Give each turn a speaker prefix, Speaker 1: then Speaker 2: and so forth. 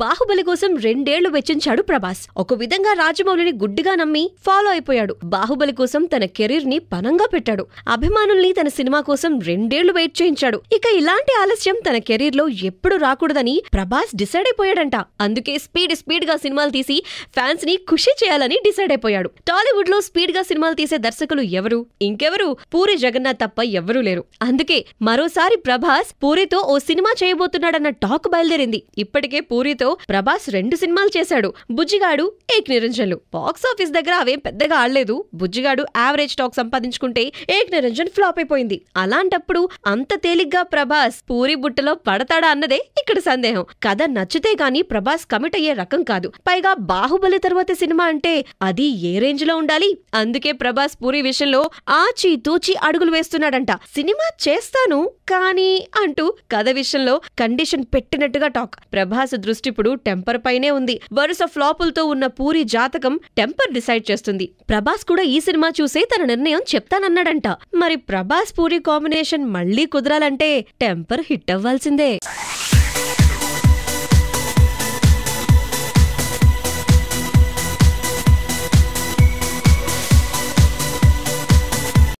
Speaker 1: బాహుబలి కోసం 2 ఏళ్లు వెచ్చించాడు ప్రభాస్. ఒక విధంగా రాజమౌళిని గుడ్డిగా నమ్మి ఫాలో అయిపోయాడు. బాహుబలి కోసం తన కెరీర్ ని పనంగా పెట్టాడు. అభిమానుల్ని తన సినిమా కోసం 2 ఏళ్లు వెయిట్ చేయించాడు. ఇక ఇలాంటి ఆలస్యం తన కెరీర్ లో ఎప్పుడు రాకూడదని ప్రభాస్ డిసైడ్ అయిపోయాడంట. అందుకే స్పీడ్ గా సినిమాలు తీసి ఫ్యాన్స్ ని ఖుషి చేయాలని డిసైడ్ అయిపోయాడు. టాలీవుడ్ లో స్పీడ్ గా సినిమాలు తీసే దర్శకులు ఎవరు? ఇంకెవరు? పూరి జగన్నాథ్ తప్ప ఎవ్వరూ లేరు. అందుకే మరోసారి ప్రభాస్ పూరితో ఓ సినిమా చేయబోతున్నాడన్న టాక్ బయలుదేరింది. ఇప్పటికే పూరితో ప్రభాస్ 2 సినిమాలు చేశాడు. బుజ్జిగాడు, ఏక్ నిరంజన్లు. బాక్స్ ఆఫీస్ దగ్గర అవేం పెద్దగా ఆడలేదు. బుజ్జిగాడు యావరేజ్ టాక్ సంపాదించుకుంటే ఏక్ నిరంజన్ ఫ్లాప్ అయిపోయింది. అలాంటప్పుడు అంత తేలిగ్గా ప్రభాస్ పూరి బుట్టలో పడతాడా అన్నదే ఇక్కడ సందేహం. కథ నచ్చితే గానీ ప్రభాస్ కమిట్ అయ్యే రకం కాదు. పైగా బాహుబలి తర్వాత సినిమా అంటే అది ఏ రేంజ్ లో ఉండాలి? అందుకే ప్రభాస్ పూరి విషయంలో ఆచి తూచి అడుగులు వేస్తున్నాడంట. సినిమా చేస్తాను కానీ అంటూ కథ విషయంలో కండిషన్ పెట్టినట్టుగా టాక్. ప్రభాస్ దృష్టి ఇప్పుడు టెంపర్ పైనే ఉంది. వరుస ఫ్లాపులతో ఉన్న పూరి జాతకం టెంపర్ డిసైడ్ చేస్తుంది. ప్రభాస్ కూడా ఈ సినిమా చూసే తన నిర్ణయం చెప్తానన్నాడంట. మరి ప్రభాస్ పూరి కాంబినేషన్ మళ్లీ కుదరాలంటే టెంపర్ హిట్ అవ్వాల్సిందే.